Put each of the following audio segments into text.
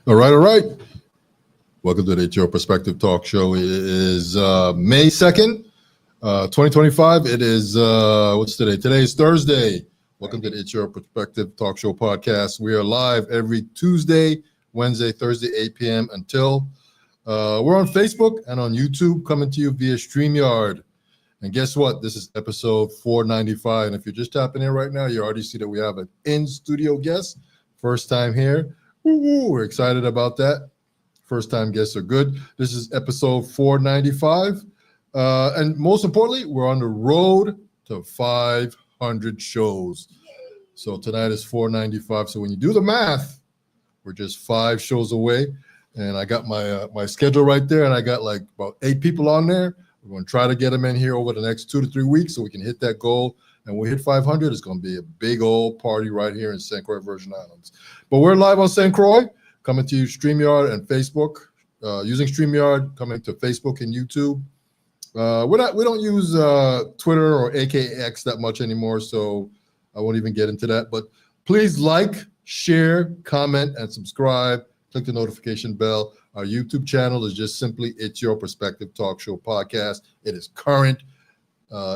All right, all right. Welcome to the It's Your Perspective Talk Show. It is May 2nd, 2025. It is, what's today? Today is Thursday. Welcome to the It's Your Perspective Talk Show podcast. We are live every Tuesday, Wednesday, Thursday, 8 p.m. until we're on Facebook and on YouTube, coming to you via StreamYard. And guess what? This is episode 495. And if you're just tapping in right now, you already see that we have an in-studio guest. First time here. Woo-woo, we're excited about that. First time guests are good. This is episode 495. And most importantly, we're on the road to 500 shows. So tonight is 495. So when you do the math, we're just 5 shows away. And I got my schedule right there. And I got like about 8 people on there. We're going to try to get them in here over the next 2 to 3 weeks so we can hit that goal. And when we hit 500, it's going to be a big old party right here in St. Croix, Virgin Islands. But we're live on St. Croix, coming to you StreamYard and Facebook. Using StreamYard, coming to Facebook and YouTube. We don't use Twitter or AKX that much anymore, so I won't even get into that. But please like, share, comment, and subscribe. Click the notification bell. Our YouTube channel is just simply It's Your Perspective Talk Show podcast. It is current.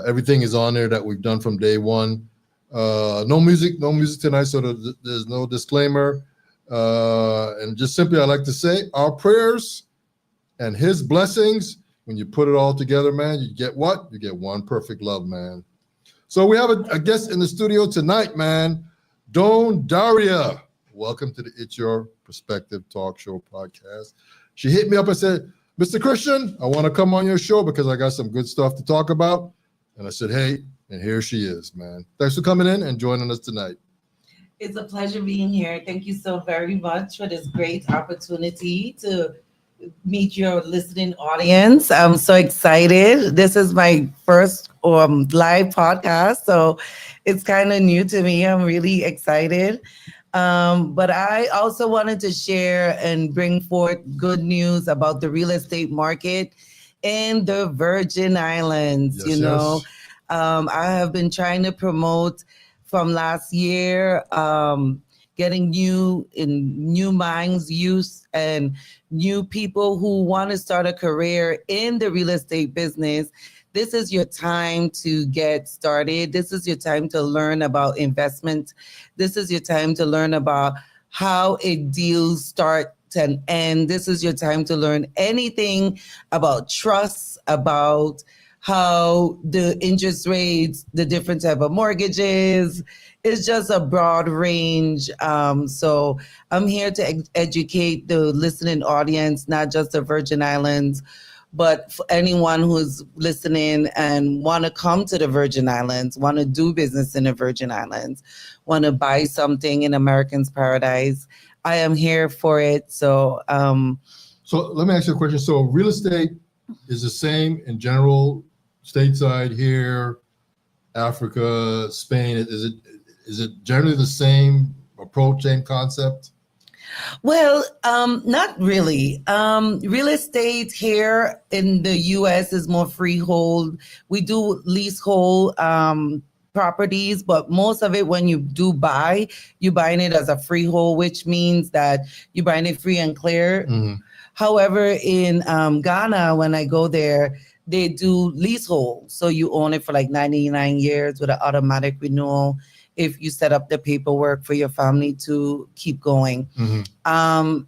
Everything is on there that we've done from day one. No music tonight, so there's no disclaimer. And just simply, I like to say, our prayers and His blessings. When you put it all together, man, you get what? You get one perfect love, man. So we have a guest in the studio tonight, man. Doane Dariah. Welcome to the It's Your Perspective Talk Show podcast. She hit me up and said, Mr. Christian, I want to come on your show because I got some good stuff to talk about. And I said, hey, and here she is, man. Thanks for coming in and joining us tonight. It's a pleasure being here. Thank you so very much for this great opportunity to meet your listening audience. I'm so excited. This is my first live podcast, so it's kind of new to me. I'm really excited. But I also wanted to share and bring forth good news about the real estate market in the Virgin Islands. Yes. I have been trying to promote from last year, getting new minds, youth, and new people who want to start a career in the real estate business. This is your time to get started. This is your time to learn about investment. This is your time to learn about how a deal starts and ends. This is your time to learn anything about trust, about how the interest rates, the different type of mortgages. It's just a broad range. So I'm here to educate the listening audience, not just the Virgin Islands, but for anyone who's listening and want to come to the Virgin Islands, want to do business in the Virgin Islands, want to buy something in American's Paradise. I am here for it. So let me ask you a question. So real estate is the same in general, stateside here, Africa, Spain. Is it generally the same approach, same concept? Well, not really. Real estate here in the U.S. is more freehold. We do leasehold properties, but most of it, when you do buy, you're buying it as a freehold, which means that you're buying it free and clear. Mm-hmm. However, in Ghana, when I go there, they do leasehold. So you own it for like 99 years with an automatic renewal if you set up the paperwork for your family to keep going. Mm-hmm.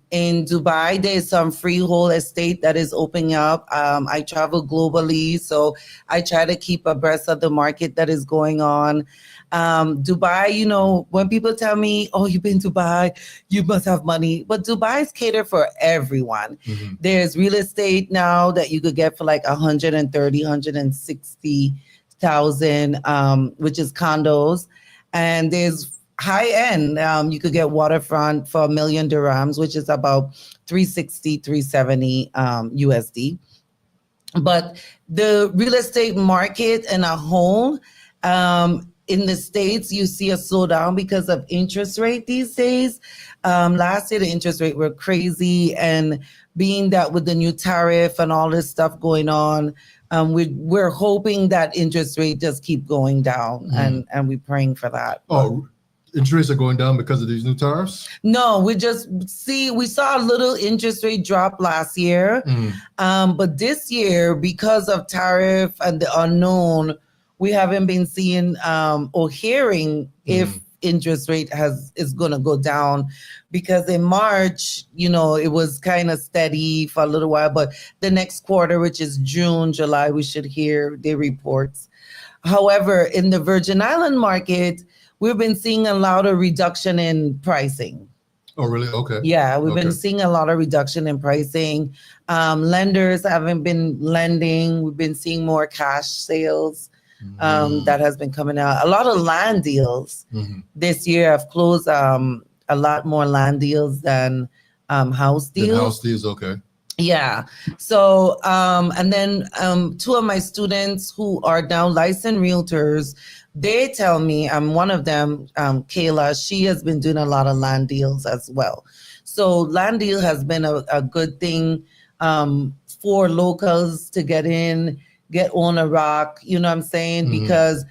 In Dubai, there's some freehold estate that is opening up. I travel globally, so I try to keep abreast of the market that is going on. Dubai, when people tell me, oh, you've been to Dubai, you must have money. But Dubai is catered for everyone. Mm-hmm. There's real estate now that you could get for like 130, 160,000, which is condos. And there's high end. You could get waterfront for $1 million dirhams, which is about 360, 370 USD. But the real estate market in a whole, in the States, you see a slowdown because of interest rate these days. Last year, the interest rate were crazy. And being that with the new tariff and all this stuff going on, we're hoping that interest rate just keep going down, and we're praying for that. Oh, interest rates are going down because of these new tariffs? No, we saw a little interest rate drop last year. But this year, because of tariff and the unknown, we haven't been seeing or hearing if interest rate is going to go down, because in March, it was kind of steady for a little while, but the next quarter, which is June, July, we should hear the reports. However, in the Virgin Island market, we've been seeing a lot of reduction in pricing. Oh, really? Okay. Yeah, we've been seeing a lot of reduction in pricing. Lenders haven't been lending. We've been seeing more cash sales that has been coming out. A lot of land deals this year have closed. A lot more land deals than house deals. House deals, okay. Yeah. So, and then two of my students who are now licensed realtors, they tell me, one of them, Kayla, she has been doing a lot of land deals as well. So land deal has been a good thing for locals to get in, get on a rock, you know what I'm saying? Because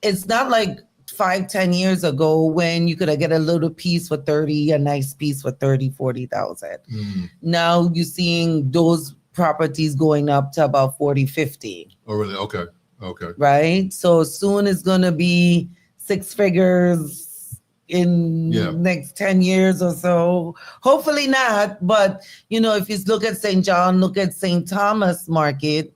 it's not like 5-10 years ago when you could get a little piece for 30, a nice piece for 30, 40,000. Now you're seeing those properties going up to about 40, 50. Oh, really? Okay. Okay. Right? So soon it's going to be 6 figures in next 10 years or so. Hopefully not. But, if you look at St. John, look at St. Thomas market,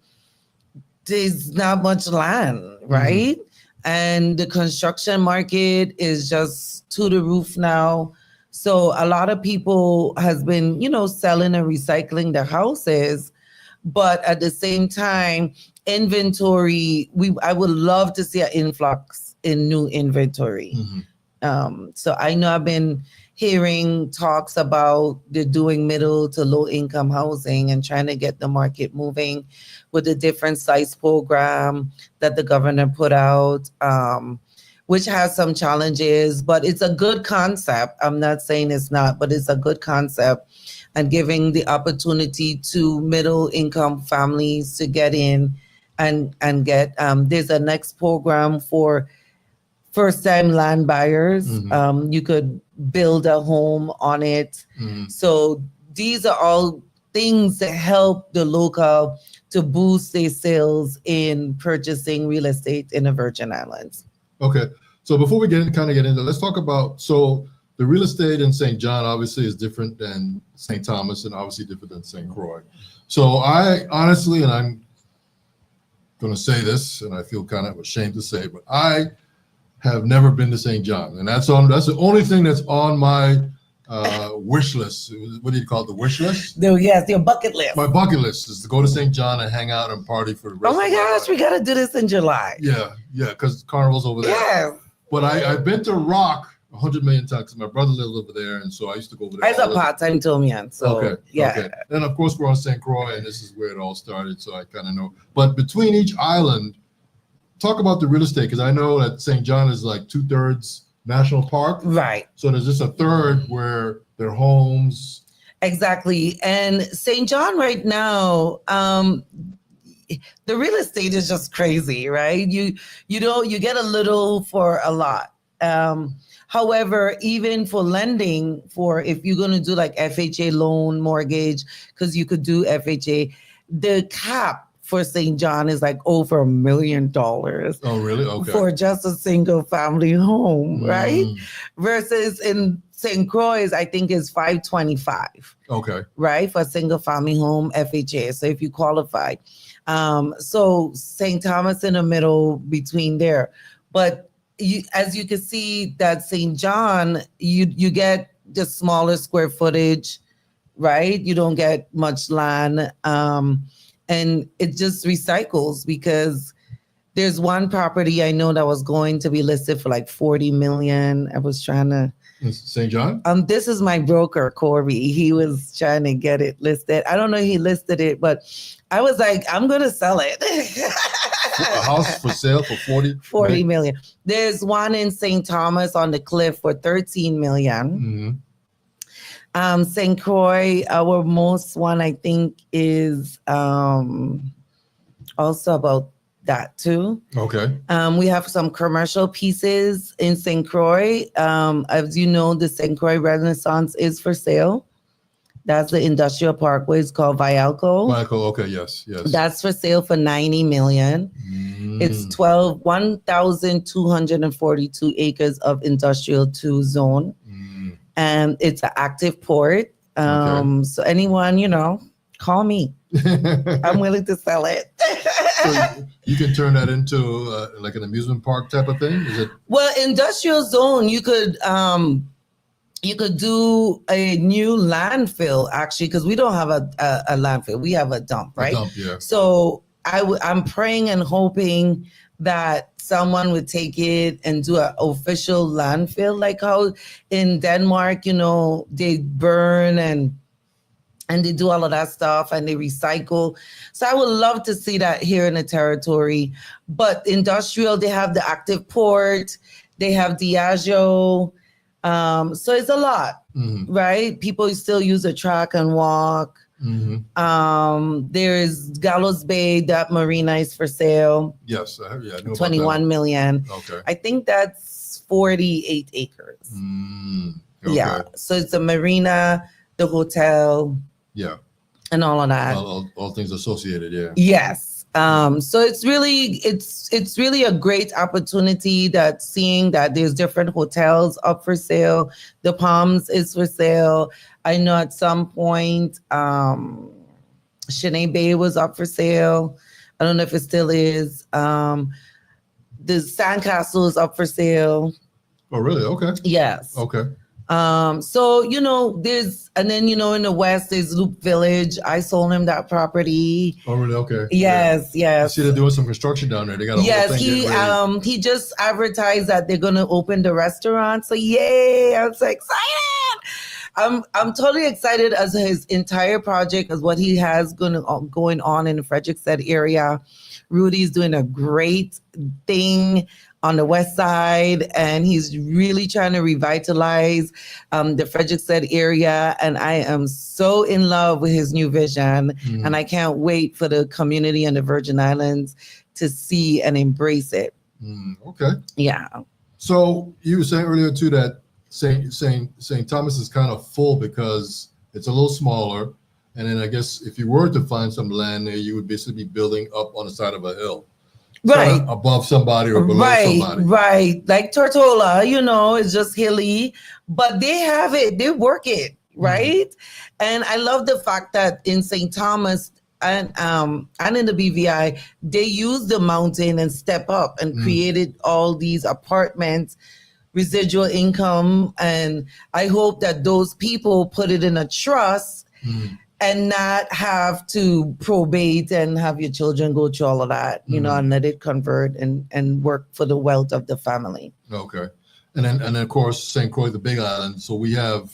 there's not much land, right? And the construction market is just to the roof now. So a lot of people has been, selling and recycling their houses. But at the same time, inventory, I would love to see an influx in new inventory. So I know I've been hearing talks about they're doing middle to low income housing and trying to get the market moving with the different size program that the governor put out, which has some challenges, but it's a good concept. I'm not saying it's not, but it's a good concept, and giving the opportunity to middle income families to get in and get, there's a next program for first-time land buyers. You could build a home on it. So these are all things that help the local to boost their sales in purchasing real estate in the Virgin Islands. Okay. So before we get into, let's talk about, so the real estate in St. John obviously is different than St. Thomas and obviously different than St. Croix. So I honestly, and I'm going to say this, and I feel kind of ashamed to say, but I have never been to St. John, and that's the only thing that's on my wish list. What do you call it? The wish list? Yes, your bucket list. My bucket list is to go to St. John and hang out and party for the rest of my life. Oh my gosh, we got to do this in July. Yeah, because Carnival's over there. Yeah. But I've been to Rock 100 million times. My brother lived over there, and so I used to go over there. As a part-time Tomian, so okay, yeah. Okay. And of course, we're on St. Croix, and this is where it all started, so I kind of know. But between each island, talk about the real estate, because I know that St. John is like 2/3 national park. Right. So there's just a third where they're homes. Exactly. And St. John right now, the real estate is just crazy, right? You get a little for a lot. However, even for lending, for if you're going to do like FHA loan mortgage, because you could do FHA, the cap for St. John is like over $1 million. Oh, really? Okay. For just a single family home, right? Versus in St. Croix, I think is $525. Okay. Right? For a single family home, FHA. So if you qualify. So St. Thomas in the middle between there. But as you can see that St. John, you get the smaller square footage, right? You don't get much land. And it just recycles, because there's one property I know that was going to be listed for like 40 million. I was trying to. St. John? This is my broker, Corey. He was trying to get it listed. I don't know if he listed it, but I was like, I'm going to sell it. A house for sale for 40 million. There's one in St. Thomas on the cliff for 13 million. St. Croix, our most one, I think, is also about that too. Okay. We have some commercial pieces in St. Croix. As you know, the St. Croix Renaissance is for sale. That's the industrial parkway. It's called Vialco. Michael, okay, yes. That's for sale for $90 million. It's 1,242 acres of industrial 2 zone. And it's an active port. So anyone, call me. I'm willing to sell it. So you can turn that into like an amusement park type of thing? Is it? Well, industrial zone, you could do a new landfill, actually, because we don't have a landfill. We have a dump, right? A dump, yeah. So I'm praying and hoping that someone would take it and do an official landfill, like how in Denmark, they burn and they do all of that stuff and they recycle. So I would love to see that here in the territory. But industrial, they have the active port, they have Diageo. So it's a lot, right? People still use a track and walk. There's Gallows Bay, that marina is for sale. Yes, I knew about 21 million. Okay. I think that's 48 acres. Okay. Yeah. So it's a marina, the hotel. Yeah. And all of that. All things associated, yeah. Yes. So it's really a great opportunity that seeing that there's different hotels up for sale. The Palms is for sale. I know at some point Shanae Bay was up for sale. I don't know if it still is. The Sandcastle is up for sale. Oh, really? Okay. Yes. Okay. So, there's, and then, in the West, there's Loop Village. I sold him that property. Oh, really? Okay. Yes, yeah. yes. I see they're doing some construction down there. They got a whole thing. He just advertised that they're going to open the restaurant. So, yay. I'm so excited. I'm totally excited as his entire project, as what he has going on in the Frederiksted area. Rudy's doing a great thing on the west side, and he's really trying to revitalize the Frederiksted area. And I am so in love with his new vision, and I can't wait for the community on the Virgin Islands to see and embrace it. Okay. Yeah. So you were saying earlier too that St. Thomas is kind of full because it's a little smaller, and then I guess if you were to find some land there, you would basically be building up on the side of a hill. Right. Above somebody or below somebody. Right. Like Tortola, it's just hilly, but they have it, they work it, right? And I love the fact that in St. Thomas and in the BVI, they use the mountain and step up and created all these apartments, residual income. And I hope that those people put it in a trust and not have to probate and have your children go through all of that, and let it convert and work for the wealth of the family. Okay. And then of course, St. Croix, the Big Island. So we have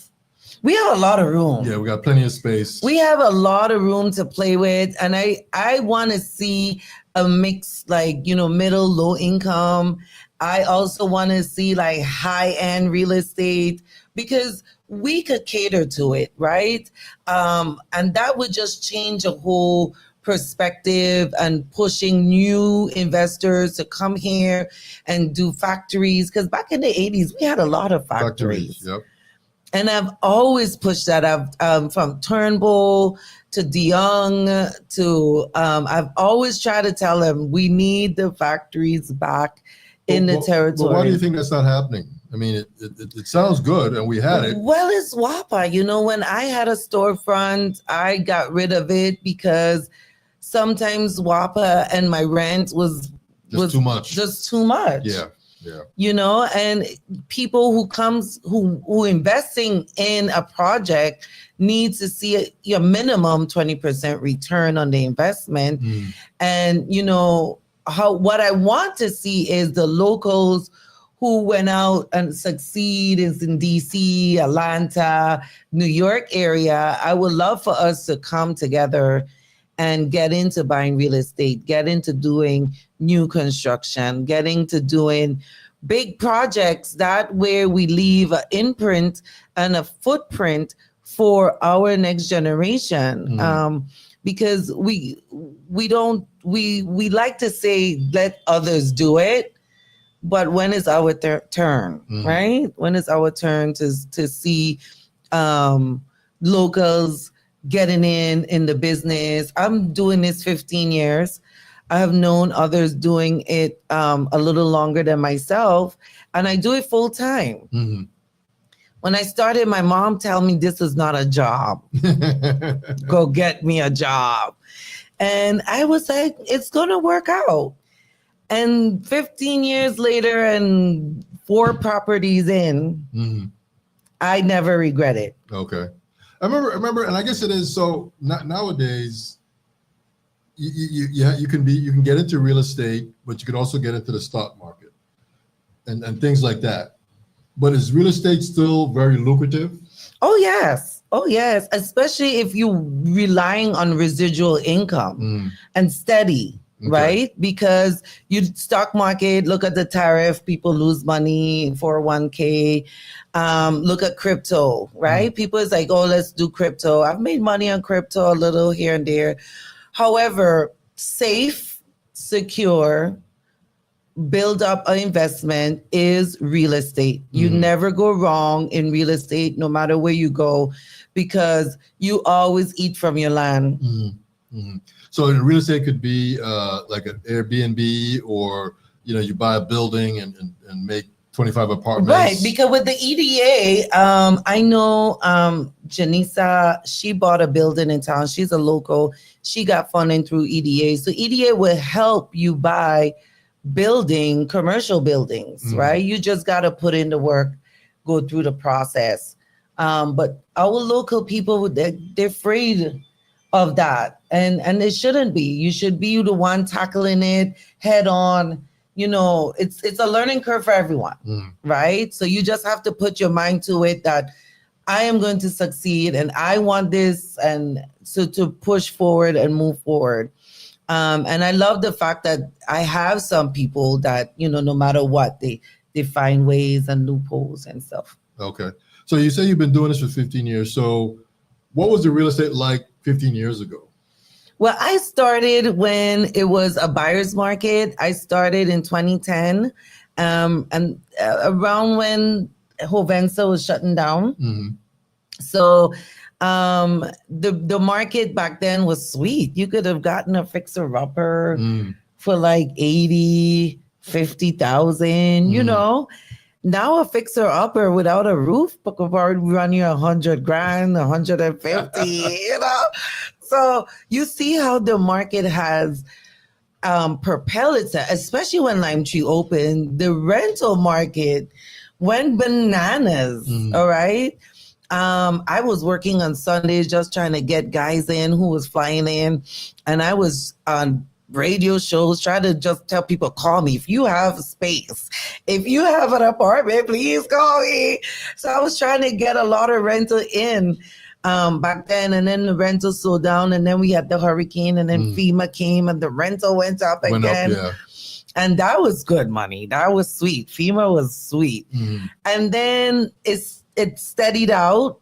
a lot of room. Yeah, we got plenty of space. We have a lot of room to play with. And I want to see a mix, like, middle, low income. I also want to see like high-end real estate, because we could cater to it, right? And that would just change a whole perspective and pushing new investors to come here and do factories. Because back in the 80s, we had a lot of factories. Yep. And I've always pushed that. From Turnbull to DeYoung to, I've always tried to tell them we need the factories back in the territory. But why do you think that's not happening? I mean, it sounds good, and we had it. Well, it's WAPA. When I had a storefront, I got rid of it because sometimes WAPA and my rent was too much. Just too much. Yeah. And people who investing in a project needs to see your minimum 20% return on the investment. And what I want to see is the locals who went out and succeed is in DC, Atlanta, New York area. I would love for us to come together and get into buying real estate, get into doing new construction, get into doing big projects. That where we leave an imprint and a footprint for our next generation. because we like to say let others do it, but when is our turn, right? When is our turn to see locals getting in the business? I'm doing this 15 years. I have known others doing it a little longer than myself, and I do it full time. Mm-hmm. When I started, my mom told me this is not a job. Go get me a job. And I was like, it's going to work out. And 15 years later and 4 properties in, I never regret it. Okay. I remember, and I guess it is so nowadays. You can get into real estate, but you can also get into the stock market and things like that. But is real estate still very lucrative? Oh yes, especially if you're relying on residual income and steady. Okay. Right? Because you stock market, look at the tariff, people lose money, 401k. Look at crypto, right? People is like, oh, let's do crypto. I've made money on crypto a little here and there. However, safe, secure, build up an investment is real estate. You never go wrong in real estate, no matter where you go, because you always eat from your land. So real estate could be like an Airbnb, or you buy a building and make 25 apartments. Right, because with the EDA, I know Janisa, she bought a building in town. She's a local. She got funding through EDA. So EDA will help you buy commercial buildings, right? You just got to put in the work, go through the process. But our local people, they're afraid of that. And it shouldn't be. You should be the one tackling it head on. It's a learning curve for everyone, right? So you just have to put your mind to it that I am going to succeed and I want this, and so to push forward and move forward. And I love the fact that I have some people that, no matter what, they find ways and loopholes and stuff. Okay. So you say you've been doing this for 15 years. So what was the real estate like 15 years ago? Well, I started when it was a buyer's market. I started in 2010, and around when Hovensa was shutting down. So the market back then was sweet. You could have gotten a fixer-upper for like 80, 50,000, Now a fixer-upper without a roof could already run you $100,000, $150,000, So you see how the market has propelled itself, especially when Lime Tree opened. The rental market went bananas, all right? I was working on Sundays just trying to get guys in who was flying in, and I was on radio shows trying to just tell people, call me if you have space. If you have an apartment, please call me. So I was trying to get a lot of rental in back then, and then the rental slowed down, and then we had the hurricane, and then FEMA came and the rental went up again. And that was good money. That was sweet. FEMA was sweet. And then it steadied out,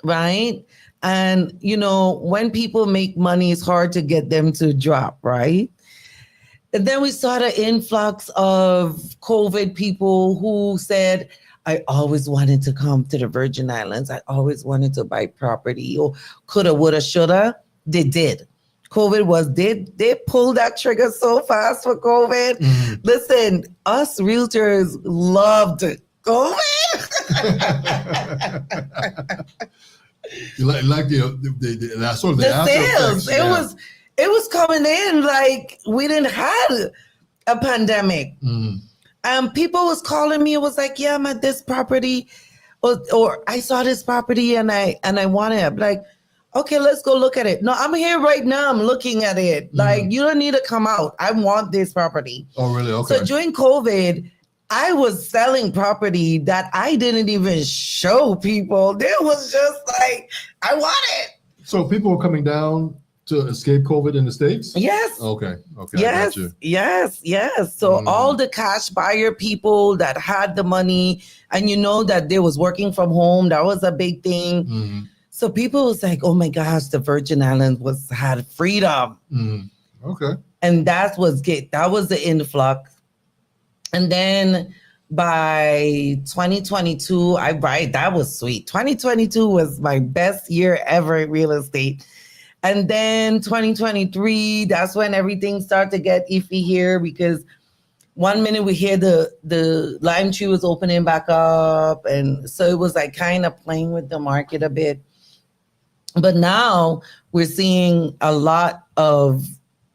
right? And, when people make money, it's hard to get them to drop, right? And then we saw the influx of COVID people who said, I always wanted to come to the Virgin Islands. I always wanted to buy property, or coulda, woulda, shoulda. They did. They pulled that trigger so fast for COVID. Listen, us realtors loved COVID. You like the sort of the sales. It was coming in like we didn't have a pandemic. People was calling me. It was like, yeah, I'm at this property, or I saw this property and I want it. I'm like, okay, let's go look at it. No, I'm here right now. I'm looking at it. Like, you don't need to come out. I want this property. Oh, really? Okay. So during COVID, I was selling property that I didn't even show people. It was just like, I want it. So people were coming down to escape COVID in the States? Yes. Okay. Yes. I got you. Yes. So all the cash buyer people that had the money, and that they was working from home, that was a big thing. So people was like, oh my gosh, the Virgin Islands had freedom. Okay. And that was the influx. And then by 2022, that was sweet. 2022 was my best year ever in real estate. And then 2023, that's when everything started to get iffy here, because one minute we hear the lime tree was opening back up. And so it was like kind of playing with the market a bit. But now we're seeing a lot of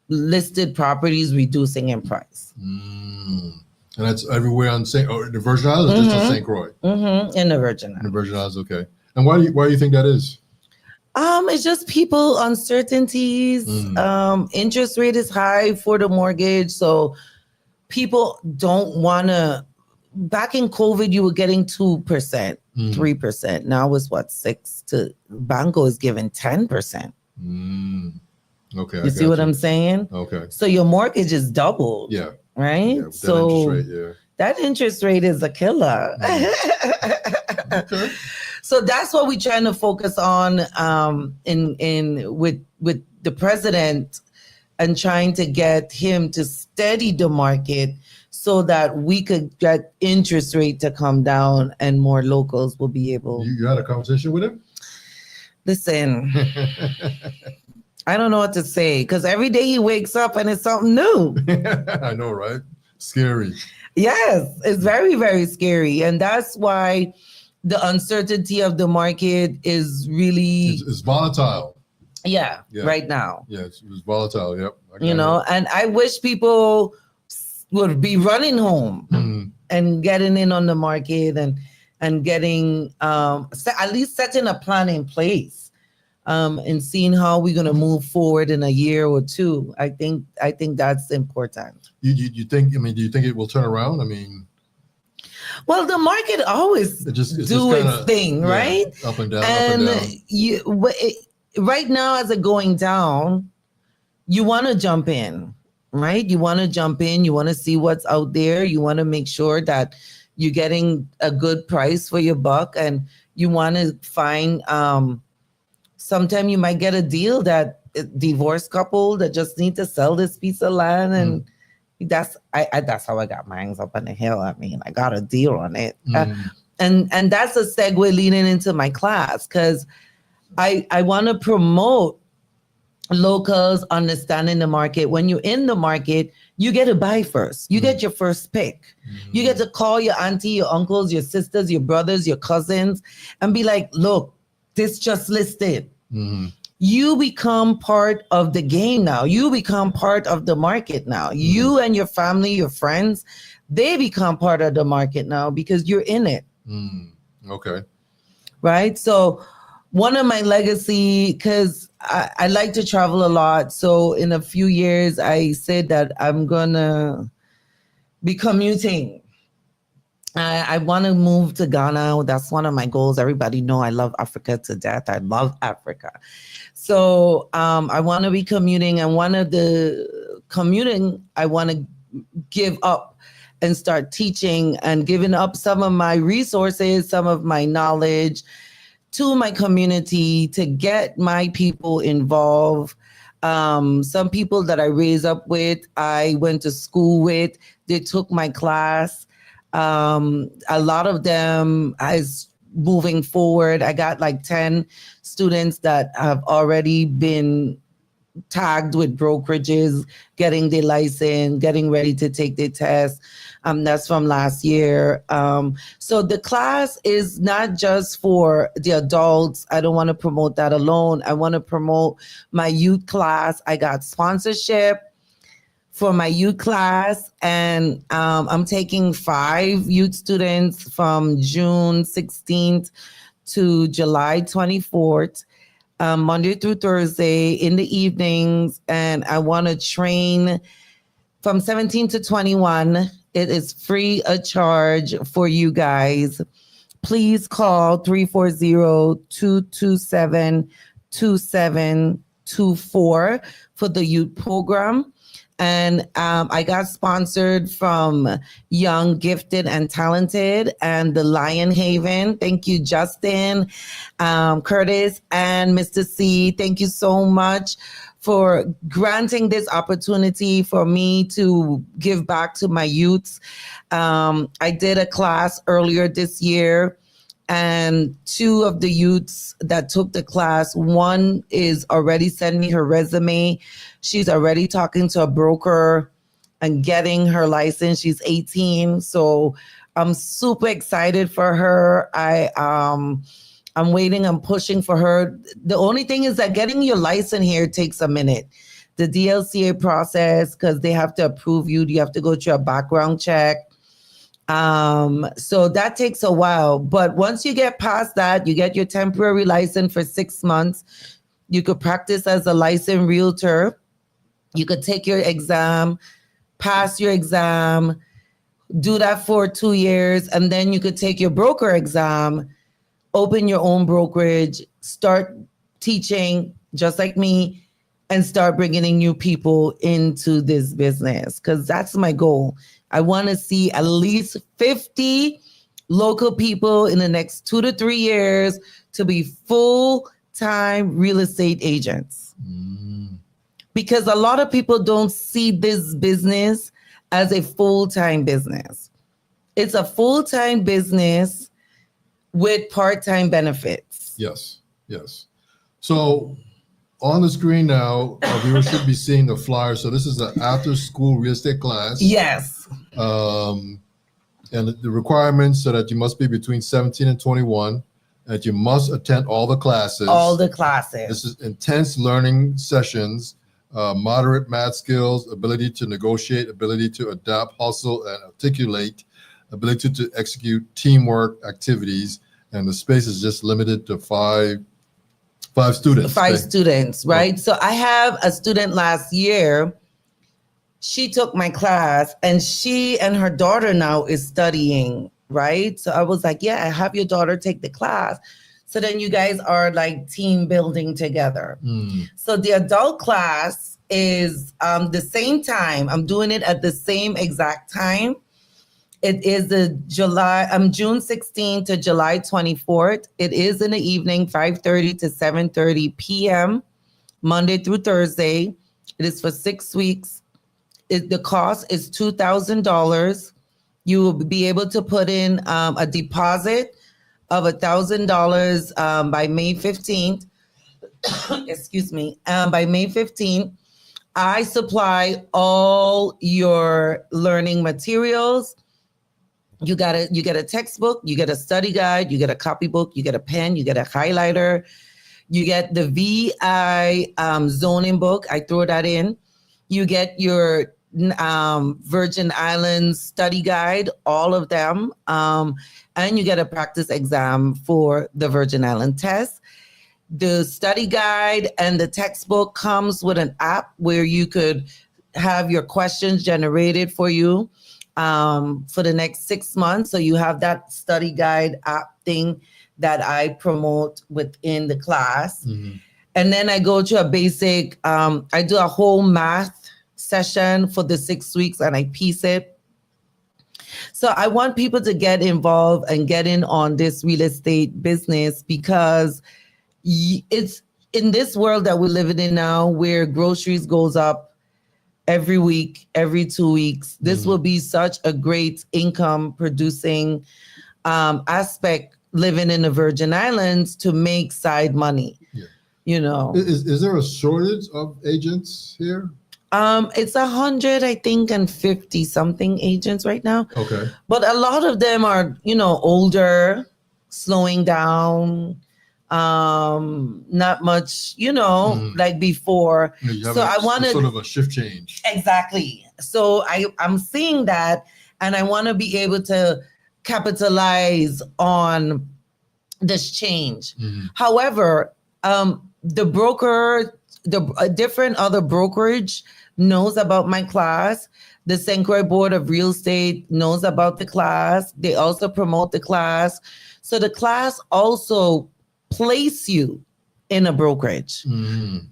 listed properties reducing in price. And that's everywhere on the Virgin Islands, or just in St. Croix? In the Virgin Islands. In the Virgin Islands, okay. And why do you think that is? It's just people uncertainties. Interest rate is high for the mortgage, so people don't want to. Back in COVID, you were getting 2%, 3%. Now it's what, 6 to Banco is giving 10%. Okay, you see what I'm saying? Okay. So your mortgage is doubled. Yeah. Right. Yeah, so that interest rate is a killer. Okay. So that's what we're trying to focus on with the president, and trying to get him to steady the market so that we could get interest rate to come down and more locals will be able. You had a conversation with him? Listen, I don't know what to say, because every day he wakes up and it's something new. I know, right? Scary. Yes, it's very, very scary. And that's why the uncertainty of the market is really... It's volatile. Yeah, right now. Yeah, it's volatile, yep. And I wish people would be running home and getting in on the market and getting, at least setting a plan in place and seeing how we're going to move forward in a year or two. I think that's important. You think, do you think it will turn around? Well, the market always do its thing, right? Up and down, and up and down. Right now, as it going down, you want to jump in, right? You want to jump in. You want to see what's out there. You want to make sure that you're getting a good price for your buck, and you want to find. Sometime you might get a deal that divorced couple that just need to sell this piece of land, and that's how I got mine up on the hill. I got a deal on it, and that's a segue leading into my class, because I want to promote locals understanding the market. When you're in the market, you get to buy first. You get your first pick. You get to call your auntie, your uncles, your sisters, your brothers, your cousins, and be like, look, this just listed. You become part of the game now. You become part of the market now. You and your family, your friends, they become part of the market now because you're in it. Okay. Right? So one of my legacy, because I like to travel a lot. So in a few years, I said that I'm going to be commuting. I want to move to Ghana. That's one of my goals. Everybody know I love Africa to death. I love Africa. So I want to be commuting. And one of the commuting, I want to give up and start teaching and giving up some of my resources, some of my knowledge to my community to get my people involved. Some people that I raised up with, I went to school with, they took my class. A lot of them is moving forward. I got like 10 students that have already been tagged with brokerages, getting their license, getting ready to take their test. That's from last year. So the class is not just for the adults. I don't want to promote that alone. I want to promote my youth class. I got sponsorship for my youth class, and I'm taking 5 youth students from June 16th to July 24th. Monday through Thursday in the evenings, and I want to train from 17 to 21. It is free of charge for you guys. Please call 340-227-2724 for the youth program. And I got sponsored from Young, Gifted, and Talented and the Lion Haven. Thank you, Justin, Curtis, and Mr. C. Thank you so much for granting this opportunity for me to give back to my youths. I did a class earlier this year, and two of the youths that took the class, one is already sent me her resume. She's already talking to a broker and getting her license. She's 18. So I'm super excited for her. I'm waiting, I'm pushing for her. The only thing is that getting your license here takes a minute. The DLCA process, because they have to approve you. You have to go through a background check. So that takes a while, but once you get past that, you get your temporary license for 6 months. You could practice as a licensed realtor. You could take your exam, pass your exam, do that for 2 years, and then you could take your broker exam, open your own brokerage, start teaching just like me, and start bringing in new people into this business, because that's my goal. I want to see at least 50 local people in the next 2 to 3 years to be full-time real estate agents. Because a lot of people don't see this business as a full-time business. It's a full-time business with part-time benefits. Yes, yes. So on the screen now, our viewers should be seeing the flyer. So this is an after-school real estate class. Yes. And the requirements are that you must be between 17 and 21, that you must attend all the classes. All the classes. This is intense learning sessions, moderate math skills, ability to negotiate, ability to adapt, hustle, and articulate, ability to execute teamwork activities, and the space is just limited to five students. Five students, right? So I have a student last year. She took my class, and she and her daughter now is studying, right? So I was like, yeah, have your daughter take the class. So then you guys are like team building together. So the adult class is the same time. I'm doing it at the same exact time. It is June 16th to July 24th. It is in the evening, 5:30 to 7:30 p.m., Monday through Thursday. It is for 6 weeks. The cost is $2,000. You will be able to put in a deposit of $1,000 by May 15th. Excuse me. By May 15th, I supply all your learning materials. You get a textbook, you get a study guide, you get a copybook, you get a pen, you get a highlighter, you get the VI zoning book. I throw that in. You get your Virgin Islands study guide, all of them. And you get a practice exam for the Virgin Island test. The study guide and the textbook comes with an app where you could have your questions generated for you for the next 6 months. So you have that study guide app thing that I promote within the class. And then I go to a basic, I do a whole math session for the 6 weeks and I piece it. So I want people to get involved and get in on this real estate business, because it's in this world that we're living in now, where groceries goes up every week, every 2 weeks. This will be such a great income producing aspect living in the Virgin Islands to make side money. You know, is there a shortage of agents here? It's 100, I think, and 50 something agents right now. Okay. But a lot of them are, older, slowing down, not much, like before. So I want sort of a shift change. Exactly. So I'm seeing that, and I want to be able to capitalize on this change. However, the different other brokerage knows about my class. The St. Croix Board of Real Estate knows about the class. They also promote the class. So the class also place you in a brokerage.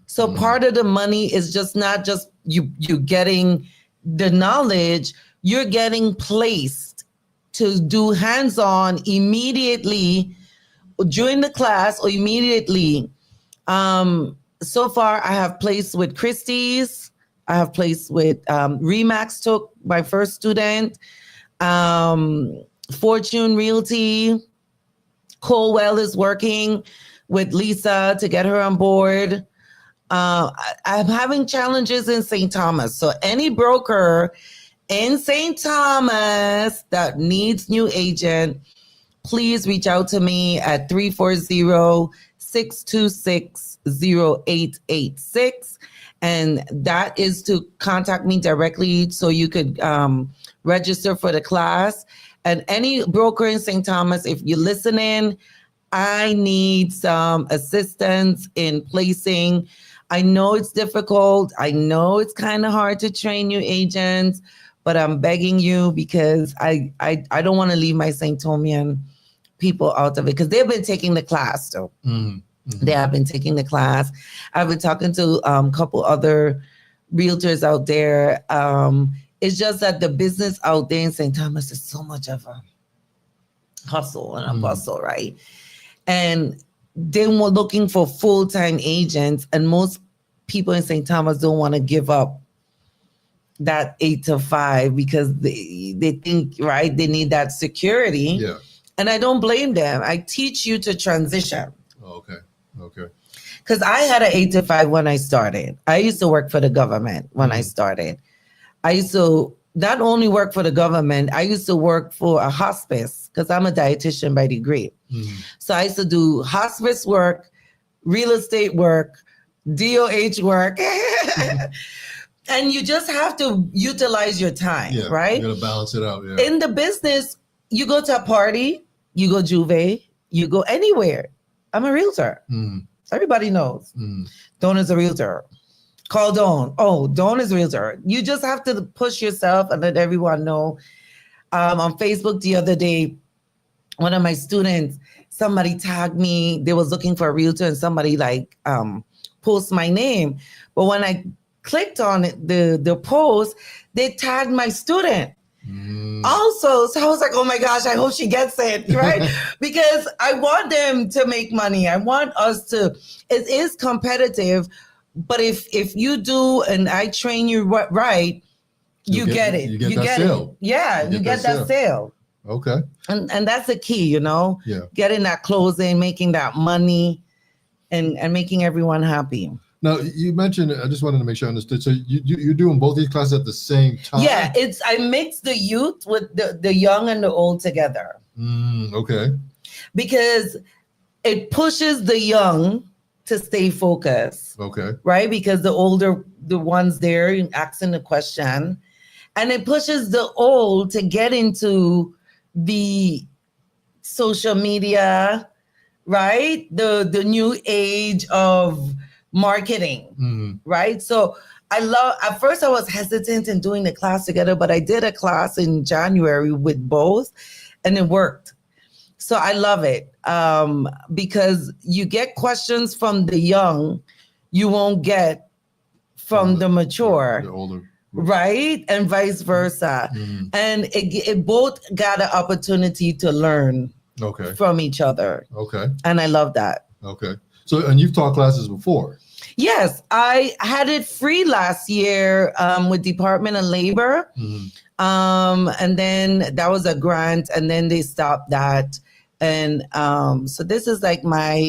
So part of the money is just not just you getting the knowledge, you're getting placed to do hands-on immediately during the class or immediately. So far, I have placed with Christie's. I have placed with Remax took my first student. Fortune Realty. Colwell is working with Lisa to get her on board. I'm having challenges in St. Thomas. So any broker in St. Thomas that needs new agent, please reach out to me at 340-626-0886. And that is to contact me directly so you could register for the class. And any broker in St. Thomas, if you're listening, I need some assistance in placing. I know it's difficult. I know it's kind of hard to train new agents, but I'm begging you because I don't want to leave my St. Thomian people out of it because they've been taking the class though. They have been taking the class. I've been talking to a couple other realtors out there. It's just that the business out there in St. Thomas is so much of a hustle and a bustle, right? And they were looking for full-time agents, and most people in St. Thomas don't want to give up that 8 to 5 because they think, right, they need that security. Yeah. And I don't blame them. I teach you to transition. Oh, okay. Because I had an 8 to 5 when I started. I used to work for the government when I started. I used to not only work for the government, I used to work for a hospice because I'm a dietitian by degree. So I used to do hospice work, real estate work, DOH work. And you just have to utilize your time, right? You gotta balance it out. Yeah. In the business, you go to a party, you go Juve, you go anywhere. I'm a realtor. Everybody knows. Doane is a realtor. Call Doane. Oh, Doane is a realtor. You just have to push yourself and let everyone know. On Facebook the other day, one of my students, somebody tagged me. They was looking for a realtor and somebody post my name. But when I clicked on it, the post, they tagged my student. Also, so I was like, oh my gosh, I hope she gets it, right? Because I want them to make money. I want us to, it is competitive, but if you do and I train you right, you get it. You get that sale. Yeah, you get that sale. Okay. And that's the key, Yeah. Getting that closing, making that money and making everyone happy. Now, you mentioned, I just wanted to make sure I understood. So you're doing both these classes at the same time? Yeah, I mix the youth with the young and the old together. Okay. Because it pushes the young to stay focused. Okay. Right? Because the ones there asking the question. And it pushes the old to get into the social media, right? The new age of marketing, right? So at first I was hesitant in doing the class together, but I did a class in January with both and it worked. So I love it because you get questions from the young you won't get from the mature. The older. Right? And vice versa. And it both got an opportunity to learn from each other. Okay. And I love that. Okay. So, and you've taught classes before? Yes, I had it free last year with Department of Labor. And then that was a grant and then they stopped that. And so this is like my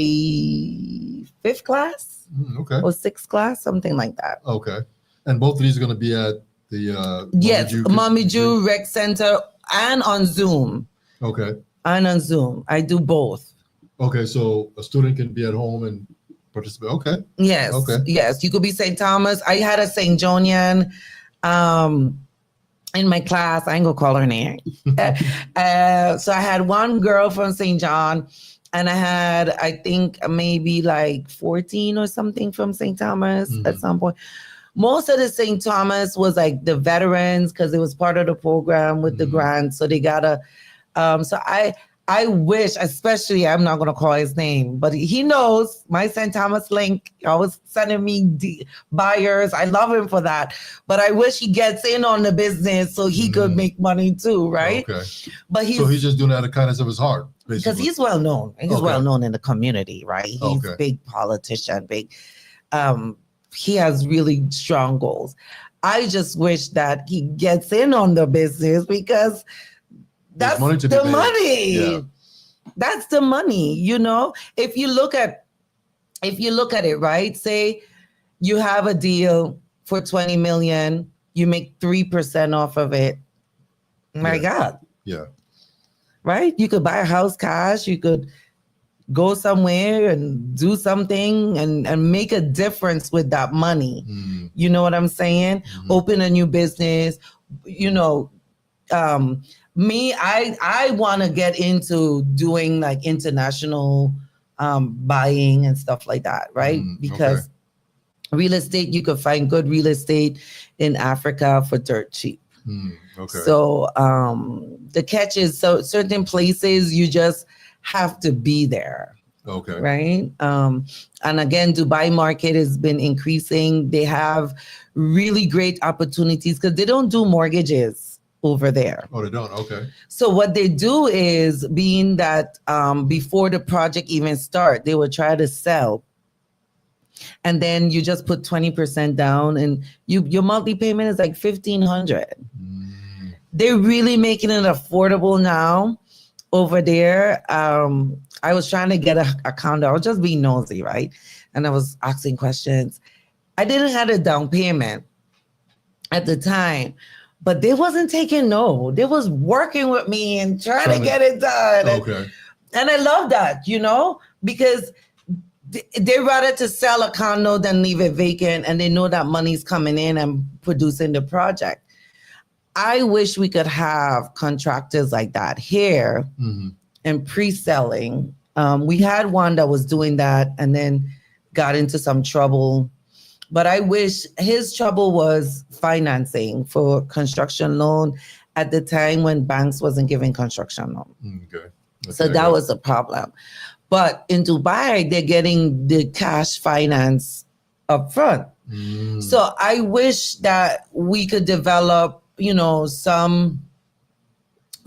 5th class or 6th class, something like that. Okay. And both of these are going to be at the yes, Mommy Jew Rec Center and on Zoom. Okay. And on Zoom. I do both. Okay, so a student can be at home and participate. Okay. Yes. Okay. Yes, you could be St. Thomas. I had a St. Jonian in my class. I ain't gonna call her name. So I had one girl from St. John, and I had, I think, maybe like 14 or something from St. Thomas at some point. Most of the St. Thomas was like the veterans because it was part of the program with the grant. So they got so I I wish, especially, I'm not going to call his name, but he knows my St. Thomas link, always sending me buyers. I love him for that. But I wish he gets in on the business so he could make money too, right? Okay. But So he's just doing that out of kindness of his heart, basically. Because he's well known. He's well known in the community, right? He's Okay. a big politician, he has really strong goals. I just wish that he gets in on the business because that's money to be the made. money. Yeah. That's the money, you know. If you look at it, right? Say you have a deal for 20 million, you make 3% off of it. My God. Yeah. Right? You could buy a house cash, you could go somewhere and do something and make a difference with that money. You know what I'm saying? Open a new business, you know. Me, I want to get into doing like international buying and stuff like that, right? Because real estate, you could find good real estate in Africa for dirt cheap. Okay. So the catch is, so certain places you just have to be there. Okay. Right. And again, Dubai market has been increasing. They have really great opportunities because they don't do mortgages over there. Oh, they don't? Okay. So what they do is, being that before the project even start, they will try to sell. And then you just put 20% down and your monthly payment is like $1,500. They're really making it affordable now over there. I was trying to get a condo. I was just being nosy, right? And I was asking questions. I didn't have a down payment at the time, but they wasn't taking no. They was working with me and trying to get it done. Okay. And I love that, you know, because they rather to sell a condo than leave it vacant, and they know that money's coming in and producing the project. I wish we could have contractors like that here and pre-selling. We had one that was doing that and then got into some trouble. But I wish his trouble was financing for construction loan at the time when banks wasn't giving construction loan. Okay. So that was a problem. But in Dubai, they're getting the cash finance up front. So I wish that we could develop, you know, some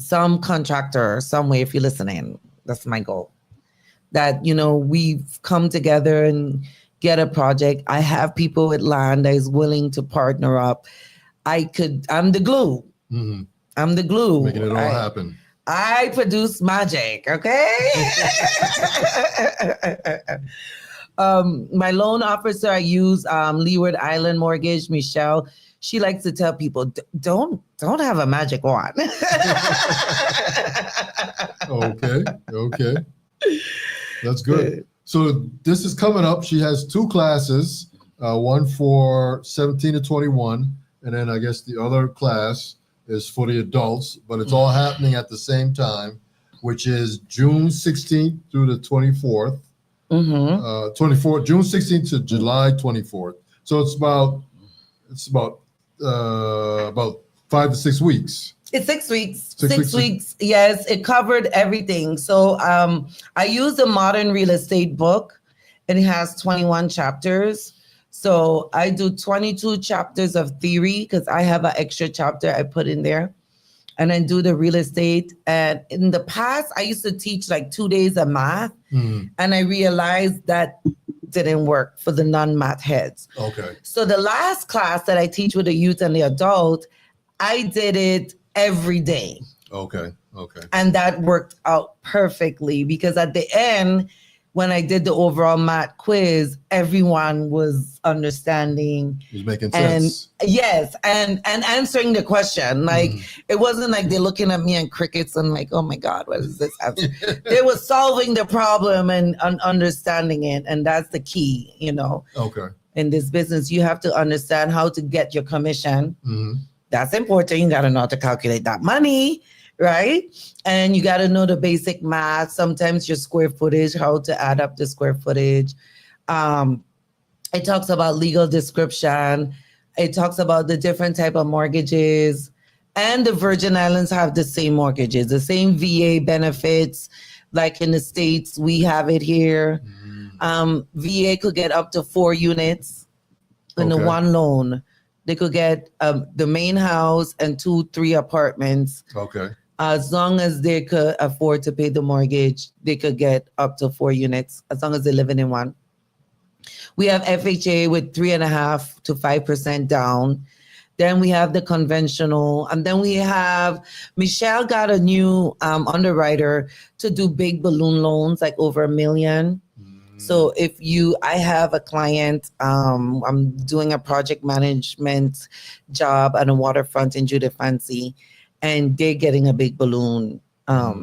contractor, some way, if you're listening, that's my goal. That, you know, we've come together and get a project. I have people with land that is willing to partner up. I'm the glue. I'm the glue. Making it all happen. I produce magic, okay? My loan officer, I use Leeward Island Mortgage, Michelle. She likes to tell people, don't have a magic wand. Okay. That's good. So this is coming up. She has 2 classes, one for 17 to 21, and then I guess the other class is for the adults, but it's all happening at the same time, which is June 16th through the 24th. 24th, June 16th to July 24th. So it's about 5 to 6 weeks. It's 6 weeks. 6 weeks. Yes, it covered everything. So I used a modern real estate book, and it has 21 chapters. So I do 22 chapters of theory because I have an extra chapter I put in there. And then do the real estate. And in the past, I used to teach like 2 days of math. And I realized that didn't work for the non-math heads. Okay. So the last class that I teach with the youth and the adult, I did it every day. Okay. And that worked out perfectly because at the end, when I did the overall math quiz, everyone was understanding. It was making sense. Yes, and answering the question. Like, it wasn't like they're looking at me and crickets and like, oh my God, what is this answer? They were solving the problem and understanding it. And that's the key, you know. Okay. In this business, you have to understand how to get your commission. That's important. You got to know how to calculate that money. Right? And you got to know the basic math. Sometimes your square footage, how to add up the square footage. It talks about legal description. It talks about the different type of mortgages. And the Virgin Islands have the same mortgages, the same VA benefits. Like in the States, we have it here. VA could get up to 4 units in the Okay. one loan. They could get the main house and 2-3 apartments. Okay. As long as they could afford to pay the mortgage, they could get up to 4 units, as long as they're living in one. We have FHA with 3.5% to 5% down. Then we have the conventional, and then we have Michelle got a new underwriter to do big balloon loans, like over $1 million. So if I have a client, I'm doing a project management job on a waterfront in Judith Fancy, and they're getting a big balloon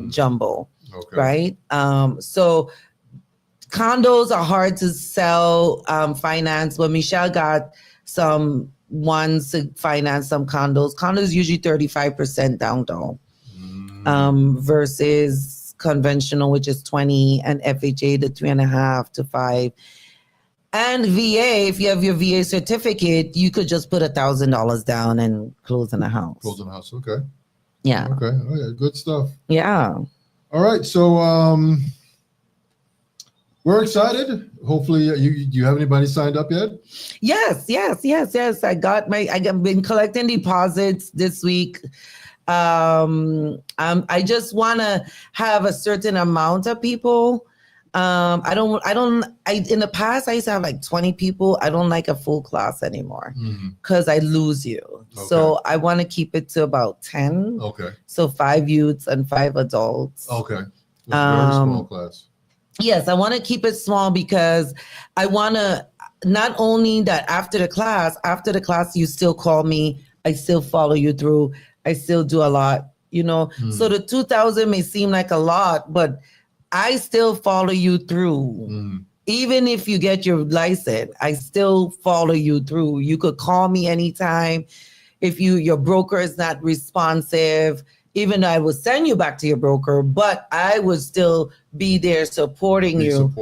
jumbo, right? So condos are hard to sell, finance, but Michelle got some ones to finance some condos. Condos usually 35% down though, versus conventional, which is 20, and FHA the 3.5% to 5%. And VA, if you have your VA certificate, you could just put $1,000 down and close in a house. Close in a house. Okay. Yeah. Okay. Oh, yeah. Good stuff. Yeah. All right. So we're excited. Hopefully, you have anybody signed up yet? Yes. I've been collecting deposits this week. I just want to have a certain amount of people. In the past, I used to have like 20 people. I don't like a full class anymore because I lose you. Okay. So I want to keep it to about 10. Okay. So 5 youths and 5 adults. Okay. Very small class. Yes, I want to keep it small because I want to not only that after the class, you still call me. I still follow you through. I still do a lot, So the 2,000 may seem like a lot, but I still follow you through. Even if you get your license, I still follow you through. You could call me anytime. If your broker is not responsive, even though I will send you back to your broker, but I would still be there supporting you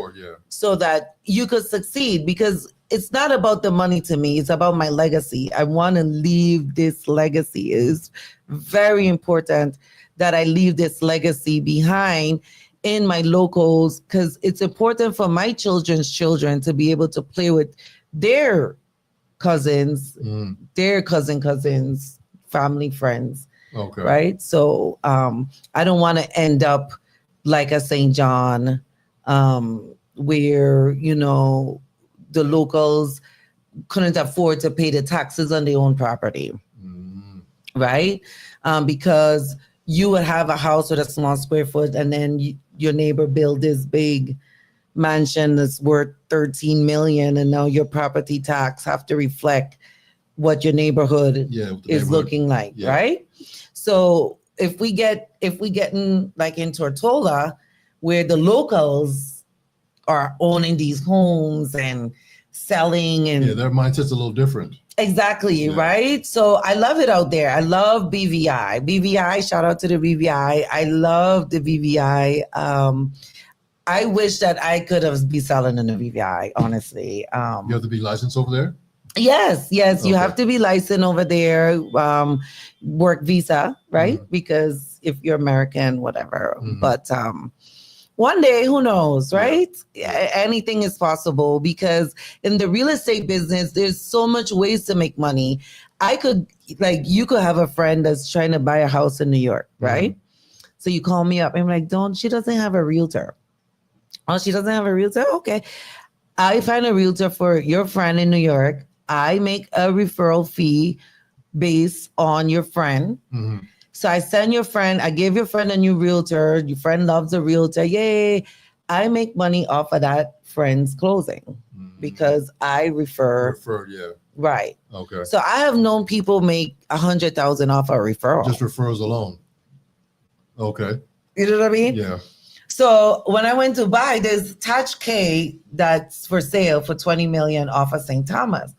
so that you could succeed, because it's not about the money to me. It's about my legacy. I want to leave this legacy. It is very important that I leave this legacy behind in my locals, because it's important for my children's children to be able to play with their cousins, their cousins, family, friends. Okay. Right. So I don't want to end up like a St. John, where, the locals couldn't afford to pay the taxes on their own property. Right. Because you would have a house with a small square foot, and then your neighbor built this big mansion that's worth 13 million, and now your property tax have to reflect what your neighborhood is looking like, right? So if we get in like in Tortola, where the locals are owning these homes and selling, and their mindset's a little different. Exactly, right? So I love it out there. I love BVI. BVI, shout out to the BVI. I love the BVI. I wish that I could have be selling in the BVI, honestly. You have to be licensed over there? Yes, you have to be licensed over there, work visa, right? Because if you're American, whatever. But one day, who knows, right? Anything is possible, because in the real estate business, there's so much ways to make money. You could have a friend that's trying to buy a house in New York, right? So you call me up and I'm like, she doesn't have a realtor. Oh, she doesn't have a realtor? Okay. I find a realtor for your friend in New York. I make a referral fee based on your friend. So I send your friend, I give your friend a new realtor. Your friend loves a realtor. Yay. I make money off of that friend's closing because I refer. Right. Okay. So I have known people make 100,000 off a referral. Just referrals alone. Okay. You know what I mean? Yeah. So when I went to buy, there's Touch K that's for sale for 20 million off of St. Thomas.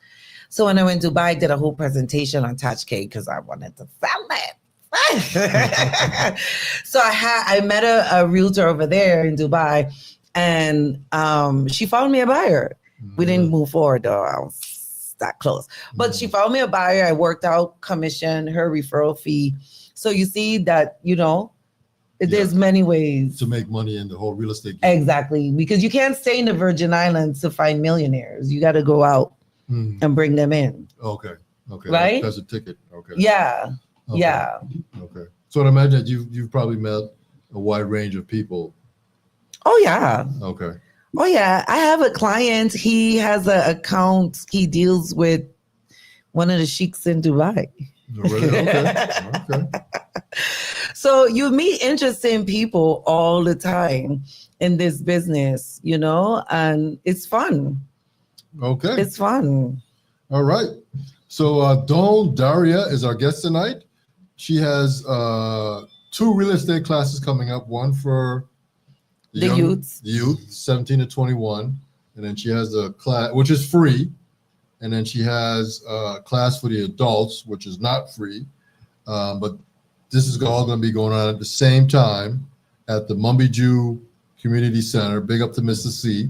So when I went to buy, I did a whole presentation on Touch K because I wanted to sell it. So I met a realtor over there in Dubai, and she found me a buyer. We didn't move forward though. I was that close. But she found me a buyer. I worked out commission, her referral fee. So you see that, there's many ways to make money in the whole real estate game. Exactly, because you can't stay in the Virgin Islands to find millionaires. You got to go out and bring them in. Okay. Right? That's a ticket. Okay. Yeah. Okay. Yeah. Okay. So I imagine you've probably met a wide range of people. Oh yeah. Okay. Oh yeah. I have a client. He has an account. He deals with one of the sheiks in Dubai. Really? Okay. So you meet interesting people all the time in this business, and it's fun. Okay. It's fun. All right. So Doane Dariah is our guest tonight. She has 2 real estate classes coming up. One for the youth, 17 to 21, and then she has a class which is free, and then she has a class for the adults, which is not free, but this is all going to be going on at the same time at the Mumby Jew Community Center. Big up to Mr. C.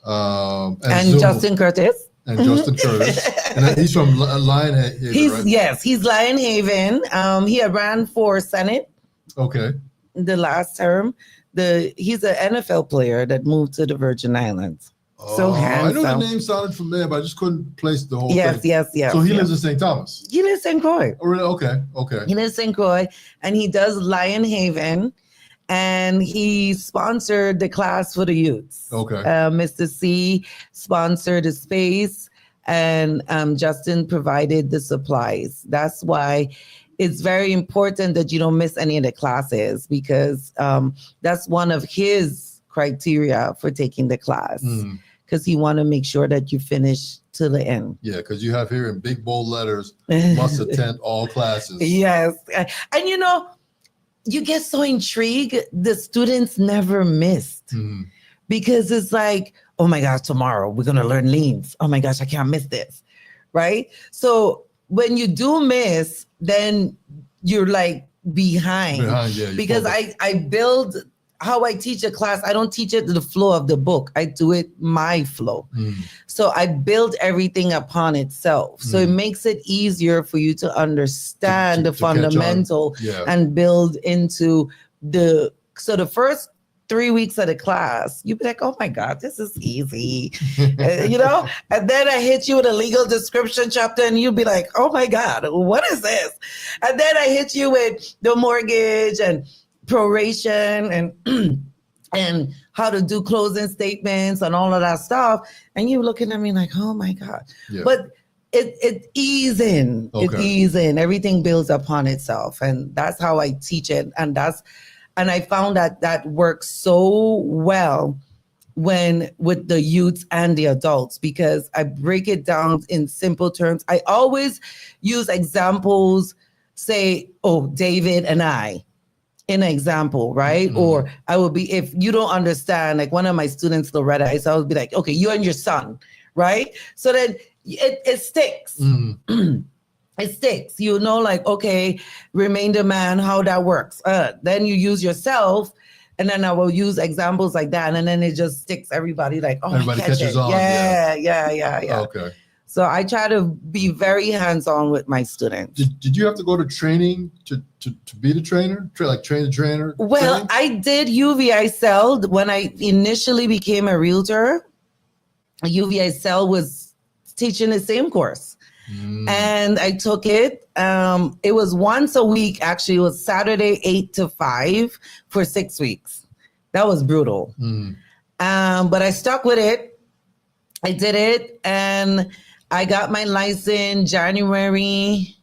And Justin Curtis. And Justin Curtis. And he's from Lionhaven, right? Yes, he's Lionhaven. He had ran for Senate. Okay. The last term. He's an NFL player that moved to the Virgin Islands. So handsome. I know the name sounded familiar, but I just couldn't place the whole thing. Yes. So he lives in St. Thomas. He lives in St. Croix. Oh, really? Okay. He lives in St. Croix, and he does Lionhaven, and he sponsored the class for the youths. Okay. Mr. C sponsored the space, and Justin provided the supplies. That's why it's very important that you don't miss any of the classes, because that's one of his criteria for taking the class. Because he want to make sure that you finish to the end. Yeah, because you have here in big bold letters, must attend all classes. Yes. And you get so intrigued, the students never missed. Because it's like, oh my gosh, tomorrow we're going to learn liens. Oh my gosh, I can't miss this. Right? So when you do miss, then you're like behind. Because I build... How I teach a class, I don't teach it to the flow of the book. I do it my flow. So I build everything upon itself. So it makes it easier for you to understand the fundamental and build into so the first 3 weeks of the class, you'd be like, oh my God, this is easy. And then I hit you with a legal description chapter and you'd be like, oh my God, what is this? And then I hit you with the mortgage and proration and how to do closing statements and all of that stuff, and you looking at me like, oh my God. But it ease in. Everything builds upon itself, and that's how I teach it. And I found that works so well with the youths and the adults, because I break it down in simple terms. I always use examples, say, oh, David and I, in an example, right? Or I will be, if you don't understand, like one of my students, Loretta, I would be like, okay, you and your son, right? So then it sticks. It sticks, like, okay, remainder man, how that works. Then you use yourself, and then I will use examples like that, and then it just sticks. Everybody like, oh, everybody catches on. Yeah. Okay. So I try to be very hands-on with my students. Did you have to go to training to be the trainer? Train the trainer? Well, I did UVI-CEL when I initially became a realtor. UVI-CEL was teaching the same course. And I took it. It was once a week. Actually, it was Saturday, 8 to 5 for 6 weeks. That was brutal. But I stuck with it. I did it. And I got my license January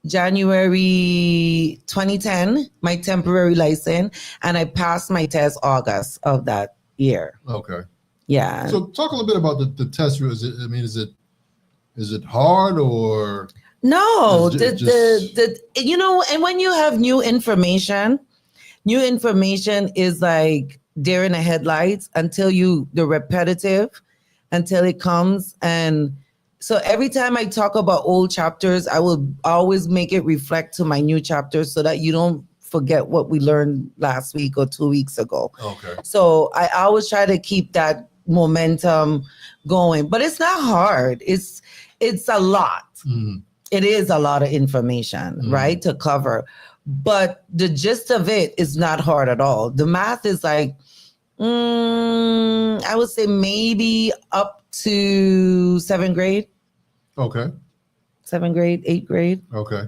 2010, my temporary license, and I passed my test August of that year. Okay. Yeah. So talk a little bit about the test. Is it hard or? No, and when you have new information is like deer in the headlights until it comes. And so every time I talk about old chapters, I will always make it reflect to my new chapters so that you don't forget what we learned last week or 2 weeks ago. Okay. So I always try to keep that momentum going. But it's not hard. It's a lot. Mhm. It is a lot of information, right, to cover. But the gist of it is not hard at all. The math is like, I would say maybe up to 7th grade, Okay. 7th grade, 8th grade. Okay.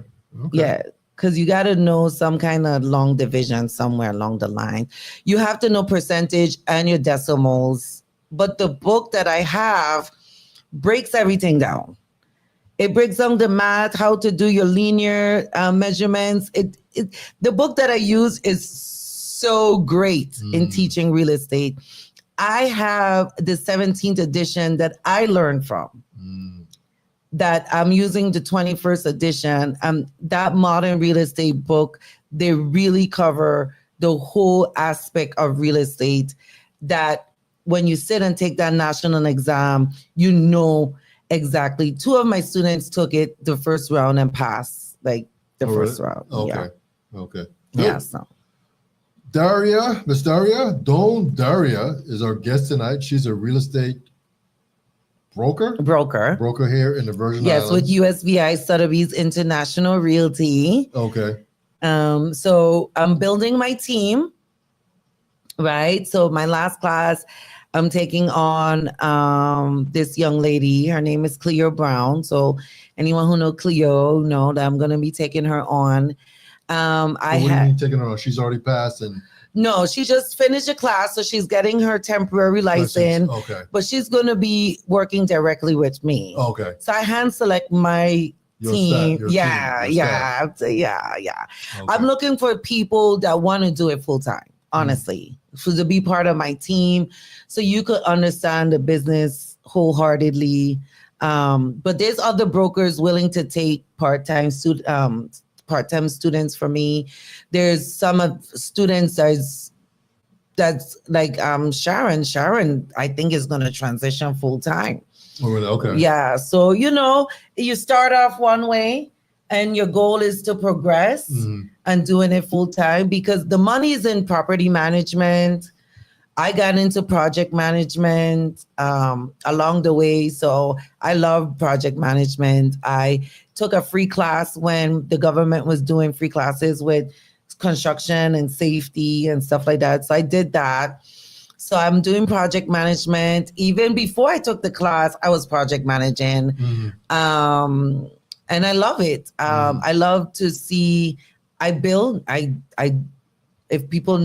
Yeah, because you got to know some kind of long division somewhere along the line. You have to know percentage and your decimals. But the book that I have breaks everything down. It breaks down the math, how to do your linear measurements. The book that I use is so great in teaching real estate. I have the 17th edition that I learned from. That I'm using the 21st edition. That modern real estate book, they really cover the whole aspect of real estate, that when you sit and take that national exam, you know exactly. 2 of my students took it the first round and passed, like the first round. Okay. Okay. Yeah. So Daria, Miss Daria, Doane Dariah is our guest tonight. She's a real estate broker here in the Virgin Islands. Yes, with USVI Sotheby's International Realty. Okay. So I'm building my team, right? So my last class, I'm taking on this young lady. Her name is Cleo Brown. So anyone who knows Cleo know that I'm going to be taking her on. What do you mean taking her on? She's already passed and... No, she just finished a class, so she's getting her temporary license. Okay. But she's going to be working directly with me. Okay. So I hand select my team. Yeah. Okay. I'm looking for people that want to do it full time, honestly, so to be part of my team, so you could understand the business wholeheartedly. But there's other brokers willing to take part-time students for me. There's some of students that's like Sharon. Sharon, I think, is going to transition full time. Oh, really? Okay. Yeah. So, you start off one way and your goal is to progress and doing it full time, because the money is in property management. I got into project management along the way. So I love project management. I took a free class when the government was doing free classes with construction and safety and stuff like that. So I did that. So I'm doing project management. Even before I took the class, I was project managing. And I love it. I love to see, I build, if people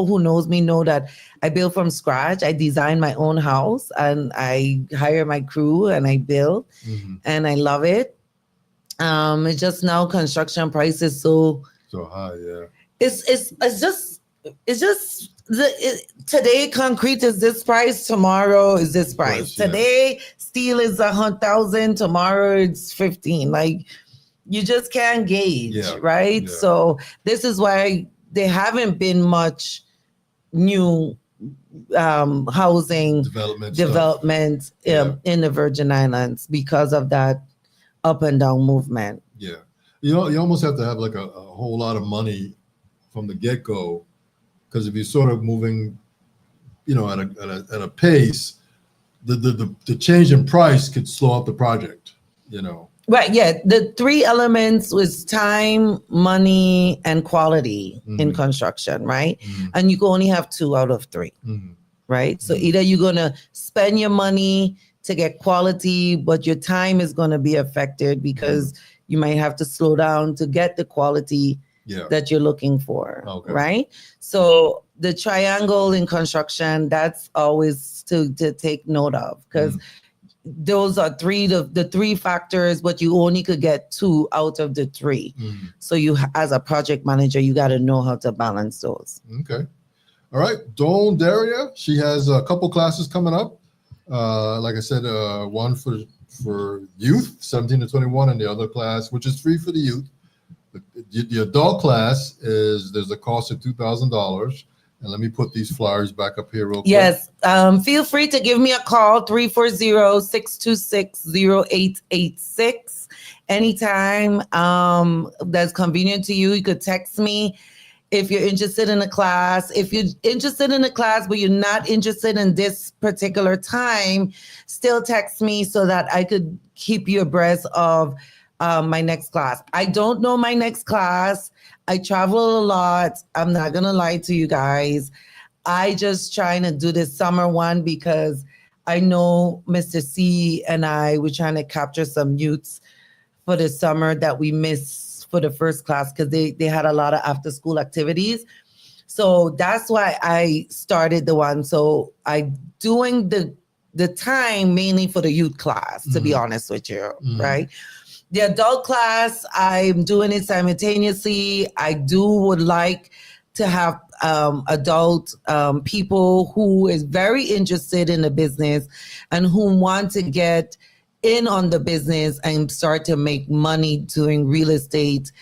who knows me know that I build from scratch. I design my own house and I hire my crew and I build and I love it. It's just now construction prices so high. Yeah. It's just today concrete is this price, tomorrow is this price. Today steel is 100,000, tomorrow it's 15. Like, you just can't gauge, right? Yeah. So this is why there haven't been much new housing development in the Virgin Islands because of that up and down movement. Yeah. You almost have to have like a whole lot of money from the get-go, because if you're sort of moving, at a pace, the change in price could slow up the project, Right. Yeah. The 3 elements was time, money, and quality in construction, right? And you can only have 2 out of 3, right? So either you're going to spend your money to get quality, but your time is going to be affected because you might have to slow down to get the quality that you're looking for, right? So the triangle in construction, that's always to take note of, because those are the 3 factors, but you only could get 2 out of the 3. So you, as a project manager, you got to know how to balance those. Okay. All right. Doane Dariah, she has a couple classes coming up. Like I said, one for youth, 17 to 21, and the other class, which is free for the youth. The adult class there's a cost of $2,000. And let me put these flyers back up here real quick. Yes. Feel free to give me a call, 340-626-0886. Anytime that's convenient to you. You could text me. if you're interested in a class. If you're interested in a class, but you're not interested in this particular time, still text me so that I could keep you abreast of my next class. I don't know my next class. I travel a lot. I'm not going to lie to you guys. I just trying to do this summer one because I know Mr. C and I were trying to capture some youths for the summer that we missed for the first class because they had a lot of after school activities. So that's why I started the one. So I doing the time mainly for the youth class, to be honest with you, right? The adult class, I'm doing it simultaneously. I would like to have adult people who is very interested in the business and who want to get in on the business and start to make money doing real estate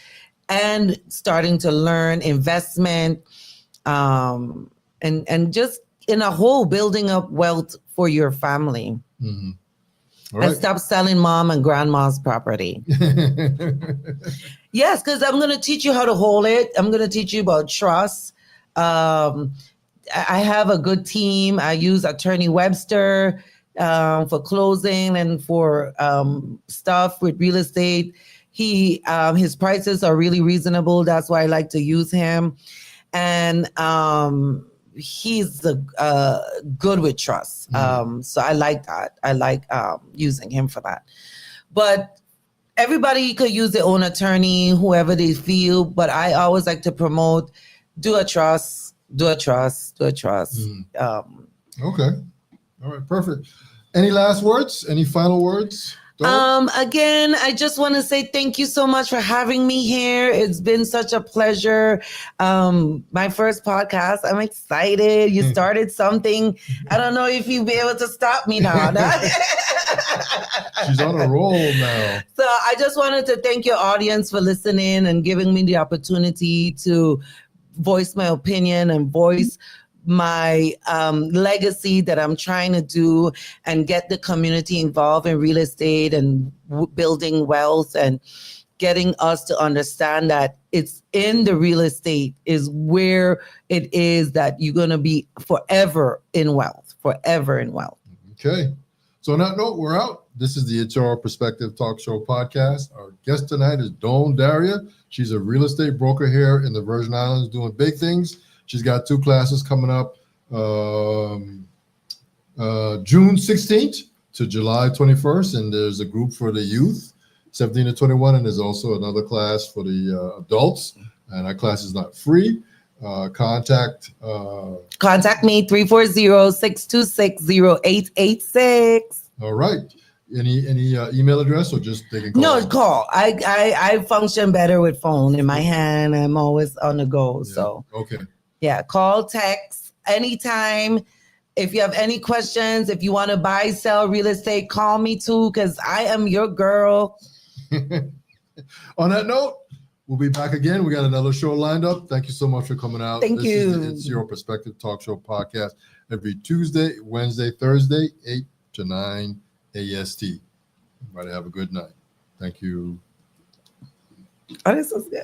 and starting to learn investment and just in a whole building up wealth for your family. All right. And stop selling mom and grandma's property. Yes, because I'm going to teach you how to hold it. I'm going to teach you about trust. I have a good team. I use Attorney Webster for closing and for stuff with real estate. His prices are really reasonable. That's why I like to use him. And he's good with trust. So I like that. I like using him for that. But everybody could use their own attorney, whoever they feel. But I always like to promote, do a trust. Okay. All right. Perfect. Any last words? Any final words? Again, I just want to say thank you so much for having me here. It's been such a pleasure. My first podcast. I'm excited. You started something. I don't know if you'll be able to stop me now. She's on a roll now. So I just wanted to thank your audience for listening and giving me the opportunity to voice my opinion and voice my legacy that I'm trying to do and get the community involved in real estate and building wealth and getting us to understand that it's in the real estate is where it is that you're going to be forever in wealth. Okay. So on that note, we're out. This is the HR Perspective Talk Show podcast. Our guest tonight is Doane Dariah. She's a real estate broker here in the Virgin Islands doing big things. She's got 2 classes coming up June 16th to July 21st. And there's a group for the youth, 17 to 21. And there's also another class for the adults. And that class is not free. Contact me 340-626-0886. All right. Any email address or just they can call? No, call. I function better with phone in my hand. I'm always on the go. Yeah. So okay. Yeah, call, text, anytime. If you have any questions, if you want to buy, sell real estate, call me too, because I am your girl. On that note, we'll be back again. We got another show lined up. Thank you so much for coming out. Thank you. It's Your Perspective Talk Show podcast every Tuesday, Wednesday, Thursday, 8 to 9 AST. Everybody have a good night. Thank you. Oh, this was good.